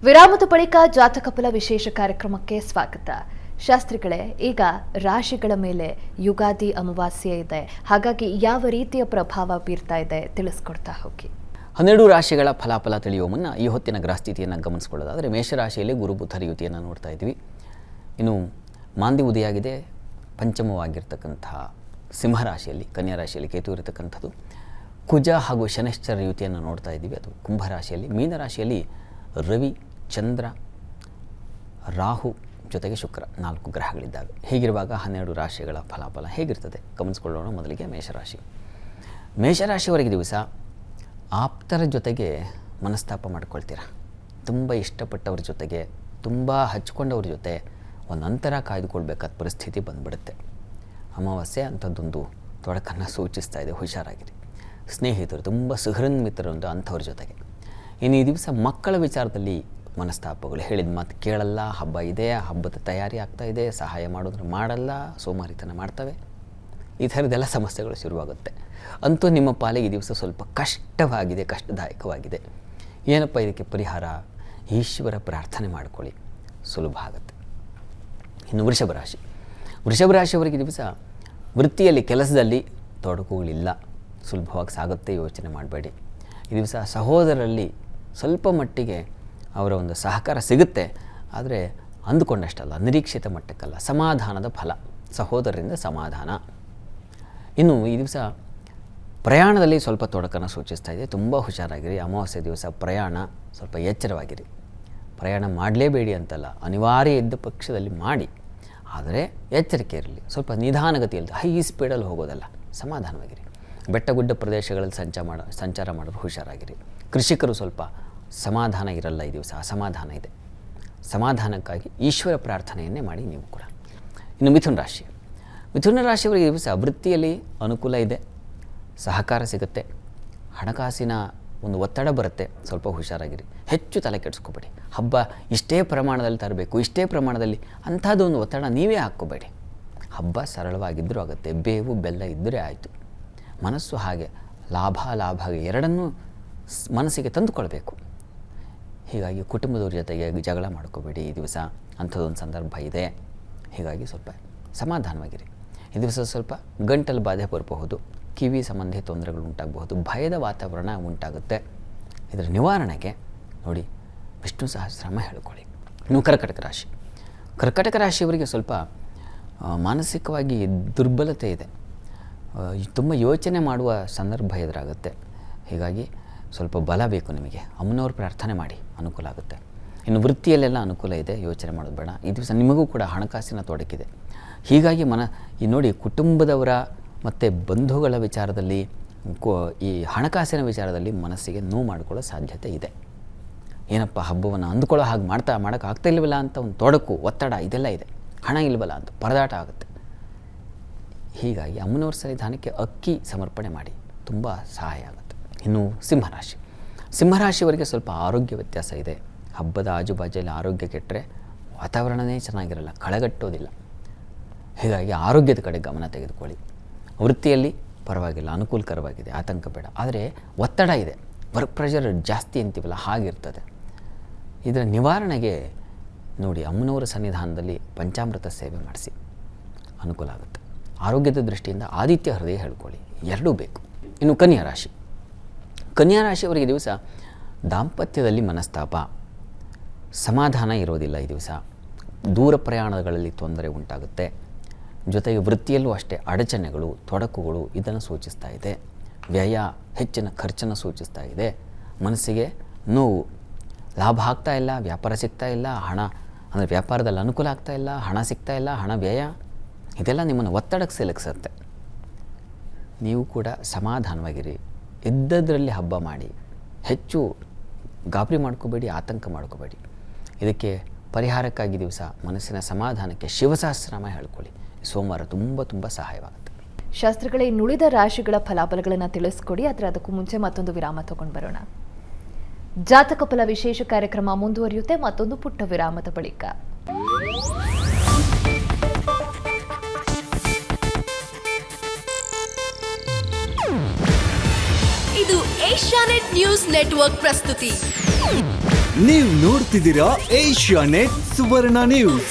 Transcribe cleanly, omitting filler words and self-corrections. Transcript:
ವಿರಾಮದ ಬಳಿಕ ಜಾತಕ ಫಲ ವಿಶೇಷ ಕಾರ್ಯಕ್ರಮಕ್ಕೆ ಸ್ವಾಗತ. ಶಾಸ್ತ್ರಿಗಳೇ, ಈಗ ರಾಶಿಗಳ ಮೇಲೆ ಯುಗಾದಿ ಅಮಾವಾಸ್ಯೆ ಇದೆ, ಹಾಗಾಗಿ ಯಾವ ರೀತಿಯ ಪ್ರಭಾವ ಬೀರ್ತಾ ಇದೆ ತಿಳಿಸ್ಕೊಡ್ತಾ ಹೋಗಿ. 12 ರಾಶಿಗಳ ಫಲಾಫಲ ತಿಳಿಯುವ ಮುನ್ನ ಈ ಹೊತ್ತಿನ ಗ್ರಹಸ್ಥಿತಿಯನ್ನು ಗಮನಿಸಿಕೊಳ್ಳೋದಾದರೆ ಮೇಷರಾಶಿಯಲ್ಲಿ ಗುರು ಬುಧರ ಯುತಿಯನ್ನು ನೋಡ್ತಾ ಇದ್ವಿ. ಇನ್ನು ಮಾಂದಿ ಉದಯಾಗಿದೆ. ಪಂಚಮವಾಗಿರ್ತಕ್ಕಂತಹ ಸಿಂಹರಾಶಿಯಲ್ಲಿ, ಕನ್ಯಾ ರಾಶಿಯಲ್ಲಿ ಕೇತು ಇರತಕ್ಕಂಥದ್ದು. ಕುಜ ಹಾಗೂ ಶನೈಶ್ಚರ ಯುತಿಯನ್ನು ನೋಡ್ತಾ ಇದ್ದೀವಿ, ಅದು ಕುಂಭರಾಶಿಯಲ್ಲಿ. ಮೀನರಾಶಿಯಲ್ಲಿ ರವಿ, ಚಂದ್ರ, ರಾಹು ಜೊತೆಗೆ ಶುಕ್ರ 4 ಗ್ರಹಗಳಿದ್ದಾವೆ. ಹೀಗಿರುವಾಗ 12 ರಾಶಿಗಳ ಫಲಾಫಲ ಹೇಗಿರ್ತದೆ ಗಮನಿಸ್ಕೊಳ್ಳೋಣ. ಮೊದಲಿಗೆ ಮೇಷರಾಶಿ. ಮೇಷರಾಶಿಯವರೆಗೆ ದಿವಸ ಆಪ್ತರ ಜೊತೆಗೆ ಮನಸ್ತಾಪ ಮಾಡ್ಕೊಳ್ತೀರ. ತುಂಬ ಇಷ್ಟಪಟ್ಟವ್ರ ಜೊತೆಗೆ, ತುಂಬ ಹಚ್ಕೊಂಡವ್ರ ಜೊತೆ ಒಂದು ಅಂತರ ಕಾಯ್ದುಕೊಳ್ಬೇಕಾದ ಪರಿಸ್ಥಿತಿ ಬಂದುಬಿಡುತ್ತೆ. ಅಮಾವಾಸ್ಯೆ ಅಂಥದ್ದೊಂದು ತೊಡಕನ್ನು ಸೂಚಿಸ್ತಾ ಇದೆ, ಹುಷಾರಾಗಿರಿ. ಸ್ನೇಹಿತರು, ತುಂಬ ಸುಹೃನ್ ಮಿತ್ರರೊಂದು ಅಂಥವ್ರ ಜೊತೆಗೆ. ಇನ್ನು ಈ ದಿವಸ ಮಕ್ಕಳ ವಿಚಾರದಲ್ಲಿ ಮನಸ್ತಾಪಗಳು, ಹೇಳಿದ ಮಾತು ಕೇಳಲ್ಲ, ಹಬ್ಬ ಇದೆ, ಹಬ್ಬದ ತಯಾರಿ ಆಗ್ತಾ ಇದೆ, ಸಹಾಯ ಮಾಡೋದ್ರೆ ಮಾಡಲ್ಲ, ಸೋಮಾರಿತನ ಮಾಡ್ತವೆ, ಈ ಥರದ್ದೆಲ್ಲ ಸಮಸ್ಯೆಗಳು ಶುರುವಾಗುತ್ತೆ. ಅಂತೂ ನಿಮ್ಮ ಪಾಲಿಗೆ ಈ ದಿವಸ ಸ್ವಲ್ಪ ಕಷ್ಟವಾಗಿದೆ, ಕಷ್ಟದಾಯಕವಾಗಿದೆ. ಏನಪ್ಪ ಇದಕ್ಕೆ ಪರಿಹಾರ? ಈಶ್ವರ ಪ್ರಾರ್ಥನೆ ಮಾಡ್ಕೊಳ್ಳಿ, ಸುಲಭ ಆಗುತ್ತೆ. ಇನ್ನು ವೃಷಭ ರಾಶಿ. ವೃಷಭ ರಾಶಿಯವರಿಗೆ ದಿವಸ ವೃತ್ತಿಯಲ್ಲಿ, ಕೆಲಸದಲ್ಲಿ ತೊಡಕುಗಳಿಲ್ಲ, ಸುಲಭವಾಗಿ ಸಾಗುತ್ತೆ, ಯೋಚನೆ ಮಾಡಬೇಡಿ. ಈ ದಿವಸ ಸಹೋದರರಲ್ಲಿ ಸ್ವಲ್ಪ ಮಟ್ಟಿಗೆ ಅವರ ಒಂದು ಸಹಕಾರ ಸಿಗುತ್ತೆ, ಆದರೆ ಅಂದುಕೊಂಡಷ್ಟಲ್ಲ, ನಿರೀಕ್ಷಿತ ಮಟ್ಟಕ್ಕಲ್ಲ. ಸಮಾಧಾನದ ಫಲ, ಸಹೋದರರಿಂದ ಸಮಾಧಾನ. ಇನ್ನು ಈ ದಿವಸ ಪ್ರಯಾಣದಲ್ಲಿ ಸ್ವಲ್ಪ ತೊಡಕನ್ನು ಸೂಚಿಸ್ತಾ ಇದೆ, ತುಂಬ ಹುಷಾರಾಗಿರಿ. ಅಮಾವಾಸ್ಯೆ ದಿವಸ ಪ್ರಯಾಣ ಸ್ವಲ್ಪ ಎಚ್ಚರವಾಗಿರಿ. ಪ್ರಯಾಣ ಮಾಡಲೇಬೇಡಿ ಅಂತಲ್ಲ, ಅನಿವಾರ್ಯ ಇದ್ದ ಪಕ್ಷದಲ್ಲಿ ಮಾಡಿ, ಆದರೆ ಎಚ್ಚರಿಕೆ ಇರಲಿ. ಸ್ವಲ್ಪ ನಿಧಾನಗತಿಯಲ್ಲಿ, ಹೈ ಸ್ಪೀಡಲ್ಲಿ ಹೋಗೋದಲ್ಲ, ಸಮಾಧಾನವಾಗಿರಿ. ಬೆಟ್ಟ ಗುಡ್ಡ ಪ್ರದೇಶಗಳಲ್ಲಿ ಸಂಚಾರ ಮಾಡೋರು ಹುಷಾರಾಗಿರಿ. ಕೃಷಿಕರು ಸ್ವಲ್ಪ ಸಮಾಧಾನ ಇರಲ್ಲ, ಈ ದಿವಸ ಅಸಮಾಧಾನ ಇದೆ. ಸಮಾಧಾನಕ್ಕಾಗಿ ಈಶ್ವರ ಪ್ರಾರ್ಥನೆಯನ್ನೇ ಮಾಡಿ ನೀವು ಕೂಡ. ಇನ್ನು ಮಿಥುನ ರಾಶಿ. ಮಿಥುನ ರಾಶಿಯವರಿಗೆ ಈ ದಿವಸ ವೃತ್ತಿಯಲ್ಲಿ ಅನುಕೂಲ ಇದೆ, ಸಹಕಾರ ಸಿಗುತ್ತೆ, ಹಣಕಾಸಿನ ಒಂದು ಒತ್ತಡ ಬರುತ್ತೆ, ಸ್ವಲ್ಪ ಹುಷಾರಾಗಿರಿ. ಹೆಚ್ಚು ತಲೆ ಕೆಡಿಸ್ಕೋಬೇಡಿ. ಹಬ್ಬ ಇಷ್ಟೇ ಪ್ರಮಾಣದಲ್ಲಿ ತರಬೇಕು, ಇಷ್ಟೇ ಪ್ರಮಾಣದಲ್ಲಿ, ಅಂಥದ್ದೊಂದು ಒತ್ತಡ ನೀವೇ ಹಾಕ್ಕೋಬೇಡಿ. ಹಬ್ಬ ಸರಳವಾಗಿದ್ದರೂ ಆಗುತ್ತೆ, ಬೇವು ಬೆಲ್ಲ ಇದ್ದರೆ ಆಯಿತು. ಮನಸ್ಸು ಹಾಗೆ ಲಾಭ ಎರಡನ್ನೂ ಮನಸ್ಸಿಗೆ ತಂದುಕೊಳ್ಬೇಕು. ಹೀಗಾಗಿ ಕುಟುಂಬದವ್ರ ಜೊತೆಗೆ ಜಗಳ ಮಾಡ್ಕೋಬೇಡಿ ಈ ದಿವಸ, ಅಂಥದ್ದೊಂದು ಸಂದರ್ಭ ಇದೆ. ಹೀಗಾಗಿ ಸ್ವಲ್ಪ ಸಮಾಧಾನವಾಗಿರಿ. ಈ ದಿವಸ ಸ್ವಲ್ಪ ಗಂಟಲು ಬಾಧೆ ಬರಬಹುದು, ಕಿವಿ ಸಂಬಂಧಿ ತೊಂದರೆಗಳು ಉಂಟಾಗಬಹುದು, ಭಯದ ವಾತಾವರಣ ಉಂಟಾಗುತ್ತೆ. ಇದರ ನಿವಾರಣೆಗೆ ನೋಡಿ, ವಿಷ್ಣು ಸಹಸ್ರನಾಮ ಹೇಳ್ಕೊಳ್ಳಿ. ಇನ್ನು ಕರ್ಕಟಕ ರಾಶಿ. ಕರ್ಕಟಕ ರಾಶಿಯವರಿಗೆ ಸ್ವಲ್ಪ ಮಾನಸಿಕವಾಗಿ ದುರ್ಬಲತೆ ಇದೆ, ತುಂಬ ಯೋಚನೆ ಮಾಡುವ ಸಂದರ್ಭ ಎದುರಾಗುತ್ತೆ. ಹೀಗಾಗಿ ಸ್ವಲ್ಪ ಬಲ ಬೇಕು ನಿಮಗೆ. ಅಮ್ಮನವ್ರ ಪ್ರಾರ್ಥನೆ ಮಾಡಿ, ಅನುಕೂಲ ಆಗುತ್ತೆ. ಇನ್ನು ವೃತ್ತಿಯಲ್ಲೆಲ್ಲ ಅನುಕೂಲ ಇದೆ, ಯೋಚನೆ ಮಾಡೋದು ಬೇಡ. ಈ ದಿವಸ ನಿಮಗೂ ಕೂಡ ಹಣಕಾಸಿನ ತೊಡಕಿದೆ. ಹೀಗಾಗಿ ಈ ನೋಡಿ, ಕುಟುಂಬದವರ ಮತ್ತು ಬಂಧುಗಳ ವಿಚಾರದಲ್ಲಿ, ಈ ಹಣಕಾಸಿನ ವಿಚಾರದಲ್ಲಿ ಮನಸ್ಸಿಗೆ ನೋವು ಮಾಡಿಕೊಳ್ಳೋ ಸಾಧ್ಯತೆ ಇದೆ. ಏನಪ್ಪ ಹಬ್ಬವನ್ನು ಅಂದುಕೊಳ್ಳೋ ಹಾಗೆ ಮಾಡೋಕ್ಕಾಗ್ತಾ ಇಲ್ವಲ್ಲ ಅಂತ ಒಂದು ತೊಡಕು, ಒತ್ತಡ ಇದೆಲ್ಲ ಇದೆ. ಹಣ ಇಲ್ವಲ್ಲ ಅಂತ ಪರದಾಟ ಆಗುತ್ತೆ. ಹೀಗಾಗಿ ಅಮ್ಮನವ್ರ ಸನ್ನಿಧಾನಕ್ಕೆ ಅಕ್ಕಿ ಸಮರ್ಪಣೆ ಮಾಡಿ, ತುಂಬ ಸಹಾಯ ಆಗುತ್ತೆ. ಇನ್ನು ಸಿಂಹರಾಶಿ. ಸಿಂಹರಾಶಿಯವರಿಗೆ ಸ್ವಲ್ಪ ಆರೋಗ್ಯ ವ್ಯತ್ಯಾಸ ಇದೆ. ಹಬ್ಬದ ಆಜುಬಾಜಲ್ಲಿ ಆರೋಗ್ಯ ಕೆಟ್ಟರೆ ವಾತಾವರಣವೇ ಚೆನ್ನಾಗಿರಲ್ಲ, ಕಳೆಗಟ್ಟೋದಿಲ್ಲ. ಹೀಗಾಗಿ ಆರೋಗ್ಯದ ಕಡೆ ಗಮನ ತೆಗೆದುಕೊಳ್ಳಿ. ವೃತ್ತಿಯಲ್ಲಿ ಪರವಾಗಿಲ್ಲ, ಅನುಕೂಲಕರವಾಗಿದೆ, ಆತಂಕ ಬೇಡ. ಆದರೆ ಒತ್ತಡ ಇದೆ, ವರ್ಕ್ ಪ್ರೆಷರ್ ಜಾಸ್ತಿ ಅಂತೀವಲ್ಲ, ಹಾಗಿರ್ತದೆ. ಇದರ ನಿವಾರಣೆಗೆ ನೋಡಿ, ಅಮ್ಮನವರ ಸನ್ನಿಧಾನದಲ್ಲಿ ಪಂಚಾಮೃತ ಸೇವೆ ಮಾಡಿಸಿ, ಅನುಕೂಲ ಆಗುತ್ತೆ. ಆರೋಗ್ಯದ ದೃಷ್ಟಿಯಿಂದ ಆದಿತ್ಯ ಹೃದಯ ಹೇಳ್ಕೊಳ್ಳಿ, ಎರಡೂ ಬೇಕು. ಇನ್ನು ಕನ್ಯಾ ರಾಶಿ. ಕನ್ಯಾ ರಾಶಿಯವರಿಗೆ ದಿವಸ ದಾಂಪತ್ಯದಲ್ಲಿ ಮನಸ್ತಾಪ, ಸಮಾಧಾನ ಇರೋದಿಲ್ಲ. ಈ ದಿವಸ ದೂರ ಪ್ರಯಾಣಗಳಲ್ಲಿ ತೊಂದರೆ ಉಂಟಾಗುತ್ತೆ. ಜೊತೆಗೆ ವೃತ್ತಿಯಲ್ಲೂ ಅಷ್ಟೇ ಅಡಚಣೆಗಳು, ತೊಡಕುಗಳು ಇದನ್ನು ಸೂಚಿಸ್ತಾ ಇದೆ. ವ್ಯಯ, ಹೆಚ್ಚಿನ ಖರ್ಚನ್ನು ಸೂಚಿಸ್ತಾ ಇದೆ. ಮನಸ್ಸಿಗೆ ನೋವು, ಲಾಭ ಆಗ್ತಾ ಇಲ್ಲ, ವ್ಯಾಪಾರ ಸಿಗ್ತಾ ಇಲ್ಲ, ಹಣ ಅಂದರೆ ವ್ಯಾಪಾರದಲ್ಲಿ ಅನುಕೂಲ ಆಗ್ತಾ ಇಲ್ಲ, ಹಣ ಸಿಗ್ತಾ ಇಲ್ಲ, ಹಣ ವ್ಯಯ, ಇದೆಲ್ಲ ನಿಮ್ಮನ್ನು ಒತ್ತಡಕ್ಕೆ ಸಿಲುಕಿಸುತ್ತೆ. ನೀವು ಕೂಡ ಸಮಾಧಾನವಾಗಿರಿ, ಇದ್ದದರಲ್ಲಿ ಹಬ್ಬ ಮಾಡಿ, ಹೆಚ್ಚು ಗಾಬರಿ ಮಾಡ್ಕೋಬೇಡಿ, ಆತಂಕ ಮಾಡ್ಕೋಬೇಡಿ. ಇದಕ್ಕೆ ಪರಿಹಾರಕ್ಕಾಗಿ ದಿವಸ ಮನಸ್ಸಿನ ಸಮಾಧಾನಕ್ಕೆ ಶಿವಸಹಸ್ರನಾಮ ಹೇಳ್ಕೊಳ್ಳಿ. ಸೋಮವಾರ ತುಂಬ ಸಹಾಯವಾಗುತ್ತೆ. ಶಾಸ್ತ್ರಗಳೇ, ಇನ್ನುಳಿದ ರಾಶಿಗಳ ಫಲಾಫಲಗಳನ್ನು ತಿಳಿಸ್ಕೊಡಿ, ಆದರೆ ಅದಕ್ಕೂ ಮುಂಚೆ ಮತ್ತೊಂದು ವಿರಾಮ ತಗೊಂಡು ಬರೋಣ. ಜಾತಕ ಫಲ ವಿಶೇಷ ಕಾರ್ಯಕ್ರಮ ಮುಂದುವರಿಯುತ್ತೆ ಮತ್ತೊಂದು ಪುಟ್ಟ ವಿರಾಮದ ಬಳಿಕ. ಇದು ಏಷ್ಯಾನೆಟ್ ನ್ಯೂಸ್ ನೆಟ್ವರ್ಕ್ ಪ್ರಸ್ತುತಿ. ನೀವು ನೋಡ್ತಿದ್ದೀರಾ ಏಷ್ಯಾ ನೆಟ್ ಸುವರ್ಣ ನ್ಯೂಸ್.